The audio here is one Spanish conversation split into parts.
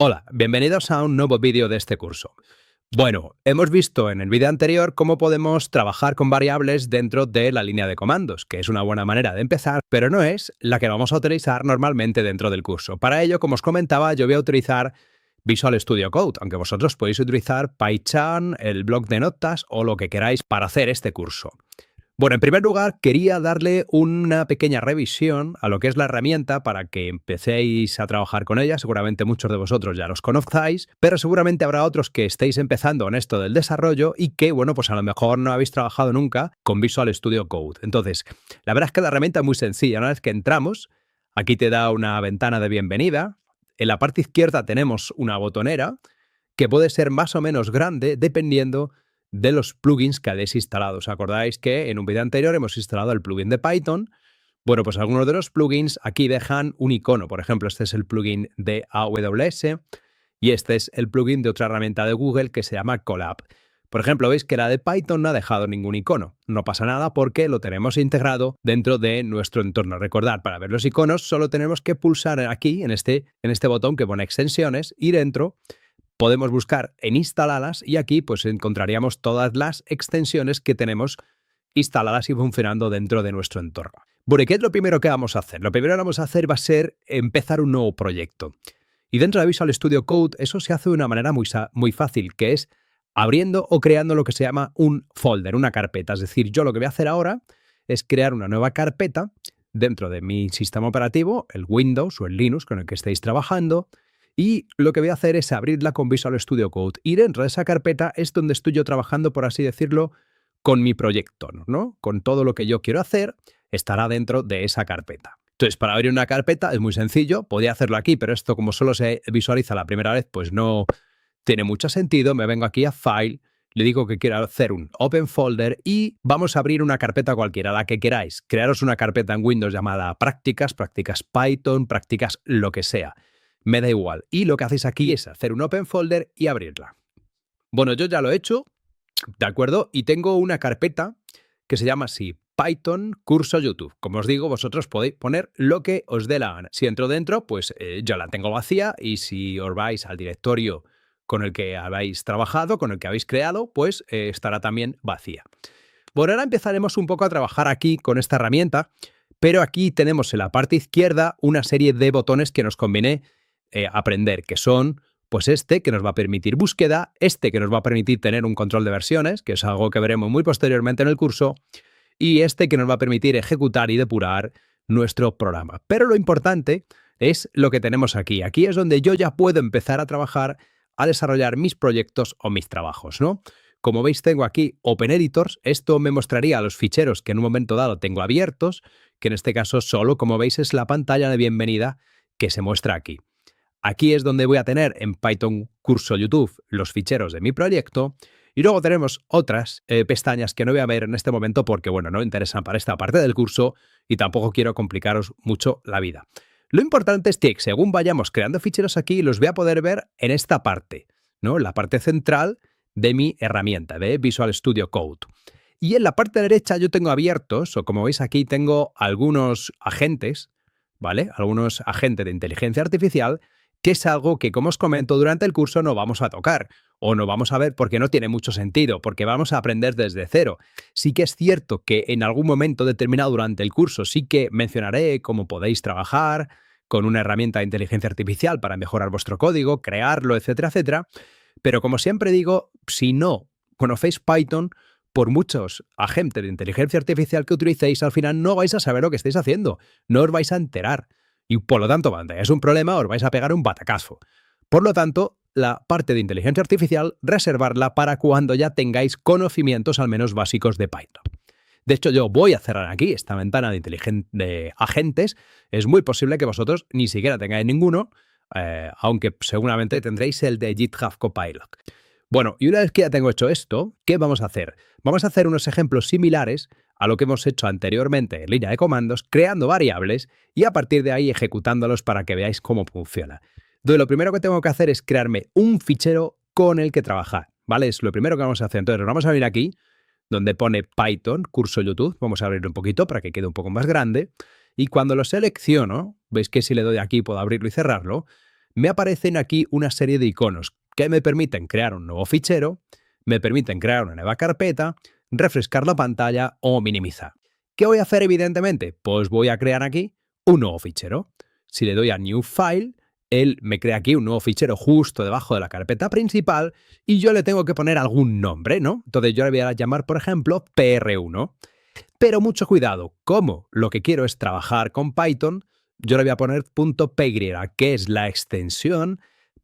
Hola, bienvenidos a un nuevo vídeo de este curso. Bueno, hemos visto en el vídeo anterior cómo podemos trabajar con variables dentro de la línea de comandos, que es una buena manera de empezar, pero no es la que vamos a utilizar normalmente dentro del curso. Para ello, como os comentaba, yo voy a utilizar Visual Studio Code, aunque vosotros podéis utilizar PyCharm, el bloc de notas o lo que queráis para hacer este curso. Bueno, en primer lugar, quería darle una pequeña revisión a lo que es la herramienta para que empecéis a trabajar con ella. Seguramente muchos de vosotros ya los conozcáis, pero seguramente habrá otros que estéis empezando en esto del desarrollo y que, bueno, pues a lo mejor no habéis trabajado nunca con Visual Studio Code. Entonces, la verdad es que la herramienta es muy sencilla. Una vez que entramos, aquí te da una ventana de bienvenida. En la parte izquierda tenemos una botonera que puede ser más o menos grande dependiendo de los plugins que hayáis instalado. ¿Os acordáis que en un vídeo anterior hemos instalado el plugin de Python? Bueno, pues algunos de los plugins aquí dejan un icono. Por ejemplo, este es el plugin de AWS y este es el plugin de otra herramienta de Google que se llama Colab. Por ejemplo, veis que la de Python no ha dejado ningún icono. No pasa nada porque lo tenemos integrado dentro de nuestro entorno. Recordad, para ver los iconos solo tenemos que pulsar aquí, en este botón que pone extensiones, y dentro podemos buscar en instaladas y aquí pues encontraríamos todas las extensiones que tenemos instaladas y funcionando dentro de nuestro entorno. Bueno, ¿y qué es lo primero que vamos a hacer? Lo primero que vamos a hacer va a ser empezar un nuevo proyecto. Y dentro de Visual Studio Code eso se hace de una manera muy fácil, que es abriendo o creando lo que se llama un folder, una carpeta. Es decir, yo lo que voy a hacer ahora es crear una nueva carpeta dentro de mi sistema operativo, el Windows o el Linux con el que estéis trabajando, y lo que voy a hacer es abrirla con Visual Studio Code. Y dentro de esa carpeta es donde estoy yo trabajando, por así decirlo, con mi proyecto, ¿no? Con todo lo que yo quiero hacer, estará dentro de esa carpeta. Entonces, para abrir una carpeta es muy sencillo. Podría hacerlo aquí, pero esto como solo se visualiza la primera vez, pues no tiene mucho sentido. Me vengo aquí a File, le digo que quiero hacer un Open Folder y vamos a abrir una carpeta cualquiera, la que queráis. Crearos una carpeta en Windows llamada prácticas Python, prácticas lo que sea. Me da igual. Y lo que hacéis aquí es hacer un Open Folder y abrirla. Bueno, yo ya lo he hecho, ¿de acuerdo? Y tengo una carpeta que se llama así, Python curso YouTube. Como os digo, vosotros podéis poner lo que os dé la gana. Si entro dentro, pues ya la tengo vacía, y si os vais al directorio con el que habéis trabajado, con el que habéis creado, pues estará también vacía. Bueno, ahora empezaremos un poco a trabajar aquí con esta herramienta, pero aquí tenemos en la parte izquierda una serie de botones que nos conviene aprender, que son pues este, que nos va a permitir búsqueda, este que nos va a permitir tener un control de versiones, que es algo que veremos muy posteriormente en el curso, y este que nos va a permitir ejecutar y depurar nuestro programa. Pero lo importante es lo que tenemos aquí. Aquí es donde yo ya puedo empezar a trabajar, a desarrollar mis proyectos o mis trabajos, ¿no? Como veis, tengo aquí Open Editors. Esto me mostraría los ficheros que en un momento dado tengo abiertos, que en este caso solo, como veis, es la pantalla de bienvenida que se muestra aquí. Aquí es donde voy a tener en Python curso YouTube los ficheros de mi proyecto, y luego tenemos otras pestañas que no voy a ver en este momento porque, bueno, no interesan para esta parte del curso y tampoco quiero complicaros mucho la vida. Lo importante es que según vayamos creando ficheros aquí, los voy a poder ver en esta parte, ¿no? En la parte central de mi herramienta de Visual Studio Code. Y en la parte derecha yo tengo abiertos, o como veis aquí tengo algunos agentes, ¿vale? Algunos agentes de inteligencia artificial, que es algo que, como os comento, durante el curso no vamos a tocar o no vamos a ver porque no tiene mucho sentido, porque vamos a aprender desde cero. Sí que es cierto que en algún momento determinado durante el curso sí que mencionaré cómo podéis trabajar con una herramienta de inteligencia artificial para mejorar vuestro código, crearlo, etcétera, etcétera. Pero como siempre digo, si no conocéis Python, por muchos agentes de inteligencia artificial que utilicéis, al final no vais a saber lo que estáis haciendo, no os vais a enterar. Y por lo tanto, cuando es un problema, os vais a pegar un batacazo. Por lo tanto, la parte de inteligencia artificial, reservarla para cuando ya tengáis conocimientos al menos básicos de Python. De hecho, yo voy a cerrar aquí esta ventana de agentes. Es muy posible que vosotros ni siquiera tengáis ninguno, aunque seguramente tendréis el de GitHub Copilot. Bueno, y una vez que ya tengo hecho esto, ¿qué vamos a hacer? Vamos a hacer unos ejemplos similares a lo que hemos hecho anteriormente en línea de comandos, creando variables y a partir de ahí ejecutándolos para que veáis cómo funciona. Entonces, lo primero que tengo que hacer es crearme un fichero con el que trabajar, ¿vale? Es lo primero que vamos a hacer. Entonces, nos vamos a venir aquí, donde pone Python, curso YouTube. Vamos a abrirlo un poquito para que quede un poco más grande. Y cuando lo selecciono, veis que si le doy aquí puedo abrirlo y cerrarlo, me aparecen aquí una serie de iconos que me permiten crear un nuevo fichero, me permiten crear una nueva carpeta, refrescar la pantalla o minimizar. ¿Qué voy a hacer evidentemente? Pues voy a crear aquí un nuevo fichero. Si le doy a New File, él me crea aquí un nuevo fichero justo debajo de la carpeta principal y yo le tengo que poner algún nombre, ¿no? Entonces yo le voy a llamar, por ejemplo, PR1. Pero mucho cuidado, como lo que quiero es trabajar con Python, yo le voy a poner .py, que es la extensión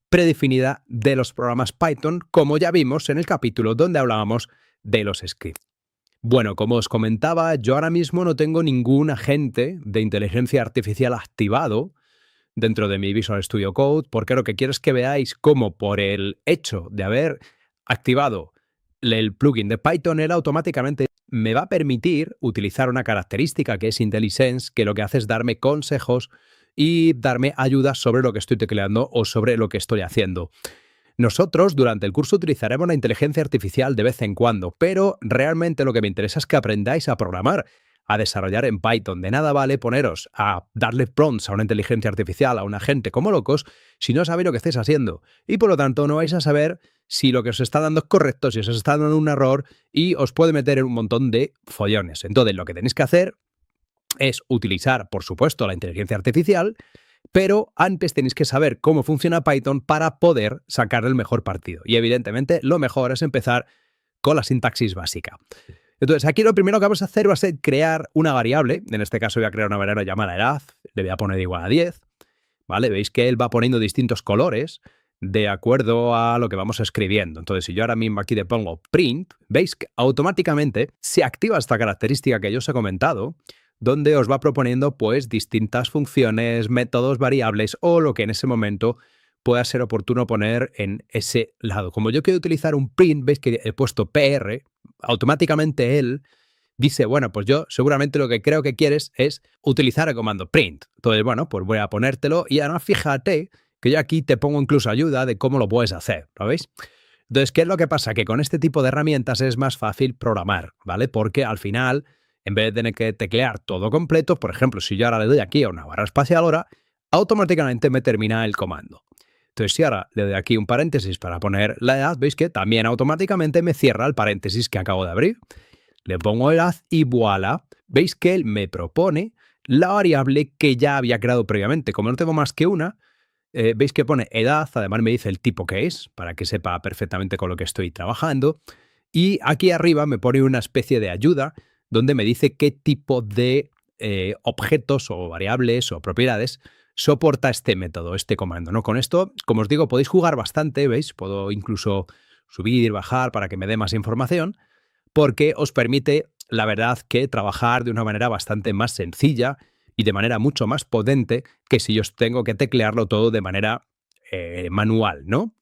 predefinida de los programas Python, como ya vimos en el capítulo donde hablábamos de los scripts. Bueno, como os comentaba, yo ahora mismo no tengo ningún agente de inteligencia artificial activado dentro de mi Visual Studio Code, porque lo que quiero es que veáis cómo por el hecho de haber activado el plugin de Python, él automáticamente me va a permitir utilizar una característica que es IntelliSense, que lo que hace es darme consejos y darme ayuda sobre lo que estoy tecleando o sobre lo que estoy haciendo. Nosotros durante el curso utilizaremos la inteligencia artificial de vez en cuando, pero realmente lo que me interesa es que aprendáis a programar, a desarrollar en Python. De nada vale poneros a darle prompts a una inteligencia artificial, a un agente como locos, si no sabéis lo que estáis haciendo. Y por lo tanto no vais a saber si lo que os está dando es correcto, si os está dando un error y os puede meter en un montón de follones. Entonces lo que tenéis que hacer es utilizar, por supuesto, la inteligencia artificial, pero antes tenéis que saber cómo funciona Python para poder sacar el mejor partido. Y evidentemente lo mejor es empezar con la sintaxis básica. Entonces aquí lo primero que vamos a hacer va a ser crear una variable. En este caso voy a crear una variable llamada edad, le voy a poner igual a 10. ¿Vale? Veis que él va poniendo distintos colores de acuerdo a lo que vamos escribiendo. Entonces, si yo ahora mismo aquí le pongo print, veis que automáticamente se activa esta característica que yo os he comentado, donde os va proponiendo pues distintas funciones, métodos, variables o lo que en ese momento pueda ser oportuno poner en ese lado. Como yo quiero utilizar un print, veis que he puesto PR, automáticamente él dice, bueno, pues yo seguramente lo que creo que quieres es utilizar el comando print. Entonces, bueno, pues voy a ponértelo y ahora fíjate que yo aquí te pongo incluso ayuda de cómo lo puedes hacer, ¿lo veis? Entonces, ¿qué es lo que pasa? Que con este tipo de herramientas es más fácil programar, ¿vale? Porque al final, en vez de tener que teclear todo completo, por ejemplo, si yo ahora le doy aquí a una barra espaciadora, automáticamente me termina el comando. Entonces, si ahora le doy aquí un paréntesis para poner la edad, veis que también automáticamente me cierra el paréntesis que acabo de abrir. Le pongo edad y voilà. Veis que él me propone la variable que ya había creado previamente. Como no tengo más que una, veis que pone edad, además me dice el tipo que es, para que sepa perfectamente con lo que estoy trabajando. Y aquí arriba me pone una especie de ayuda donde me dice qué tipo de objetos o variables o propiedades soporta este método, este comando, ¿no? Con esto, como os digo, podéis jugar bastante, ¿veis? Puedo incluso subir, bajar para que me dé más información, porque os permite, la verdad, que trabajar de una manera bastante más sencilla y de manera mucho más potente que si yo tengo que teclearlo todo de manera manual, ¿no?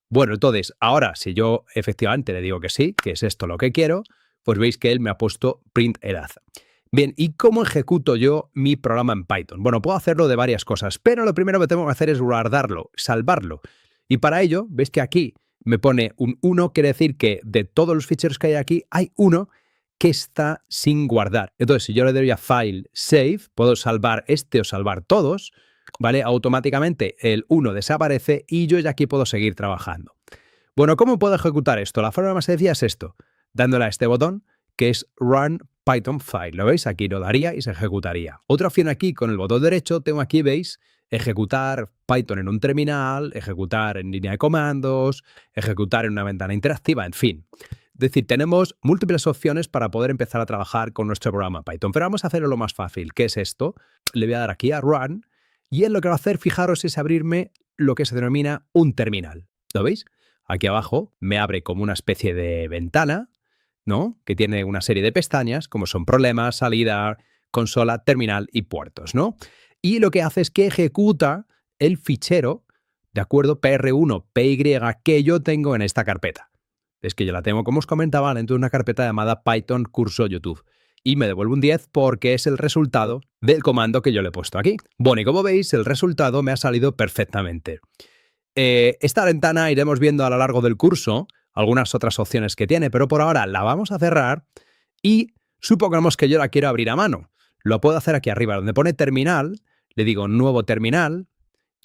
Bueno, entonces, ahora, si yo efectivamente le digo que sí, que es esto lo que quiero, pues veis que él me ha puesto print edad. Bien, ¿y cómo ejecuto yo mi programa en Python? Bueno, puedo hacerlo de varias cosas, pero lo primero que tengo que hacer es guardarlo, salvarlo. Y para ello, veis que aquí me pone un 1, quiere decir que de todos los ficheros que hay aquí, hay uno que está sin guardar. Entonces, si yo le doy a File, Save, puedo salvar este o salvar todos, ¿vale? Automáticamente el 1 desaparece y yo ya aquí puedo seguir trabajando. Bueno, ¿cómo puedo ejecutar esto? La forma más sencilla es esto, dándole a este botón que es Run Python File. ¿Lo veis? Aquí lo daría y se ejecutaría. Otra opción aquí con el botón derecho, tengo aquí, ¿veis? Ejecutar Python en un terminal, ejecutar en línea de comandos, ejecutar en una ventana interactiva, en fin. Es decir, tenemos múltiples opciones para poder empezar a trabajar con nuestro programa Python. Pero vamos a hacerlo lo más fácil. ¿Qué es esto? Le voy a dar aquí a Run y él lo que va a hacer, fijaros, es abrirme lo que se denomina un terminal. ¿Lo veis? Aquí abajo me abre como una especie de ventana, ¿no? Que tiene una serie de pestañas, como son problemas, salida, consola, terminal y puertos, ¿no? Y lo que hace es que ejecuta el fichero, ¿de acuerdo? PR1, PY, que yo tengo en esta carpeta. Es que yo la tengo, como os comentaba, dentro de una carpeta llamada Python curso YouTube. Y me devuelve un 10 porque es el resultado del comando que yo le he puesto aquí. Bueno, y como veis, el resultado me ha salido perfectamente. Esta ventana iremos viendo a lo largo del curso algunas otras opciones que tiene, pero por ahora la vamos a cerrar y supongamos que yo la quiero abrir a mano. Lo puedo hacer aquí arriba, donde pone terminal, le digo nuevo terminal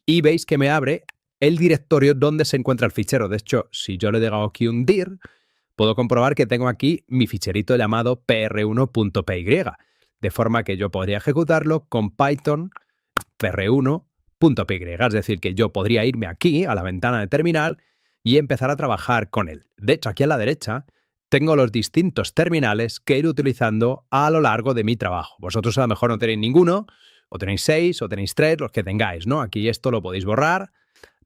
y veis que me abre el directorio donde se encuentra el fichero. De hecho, si yo le digo aquí un dir, puedo comprobar que tengo aquí mi ficherito llamado pr1.py, de forma que yo podría ejecutarlo con Python pr1.py. Es decir, que yo podría irme aquí a la ventana de terminal y empezar a trabajar con él. De hecho, aquí a la derecha tengo los distintos terminales que ir utilizando a lo largo de mi trabajo. Vosotros a lo mejor no tenéis ninguno, o tenéis 6, o tenéis 3, los que tengáis, ¿no? Aquí esto lo podéis borrar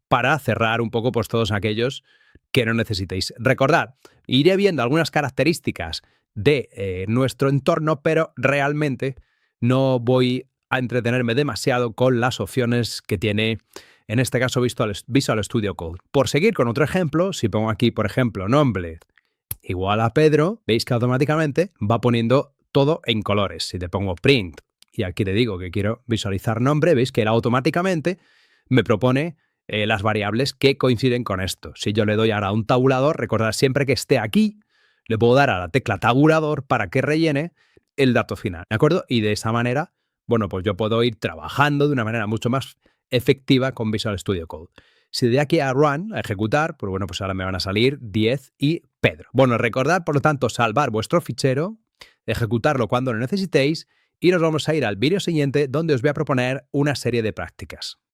para cerrar un poco pues todos aquellos que no necesitéis. Recordad, iré viendo algunas características de nuestro entorno, pero realmente no voy a entretenerme demasiado con las opciones que tiene, en este caso, Visual Studio Code. Por seguir con otro ejemplo, si pongo aquí, por ejemplo, nombre igual a Pedro, veis que automáticamente va poniendo todo en colores. Si te pongo print y aquí te digo que quiero visualizar nombre, veis que él automáticamente me propone las variables que coinciden con esto. Si yo le doy ahora a un tabulador, recordad siempre que esté aquí, le puedo dar a la tecla tabulador para que rellene el dato final, ¿de acuerdo? Y de esa manera, bueno, pues yo puedo ir trabajando de una manera mucho más efectiva con Visual Studio Code. Si de aquí a Run, a ejecutar, pues bueno, pues ahora me van a salir 10 y Pedro. Bueno, recordad, por lo tanto, salvar vuestro fichero, ejecutarlo cuando lo necesitéis y nos vamos a ir al vídeo siguiente donde os voy a proponer una serie de prácticas.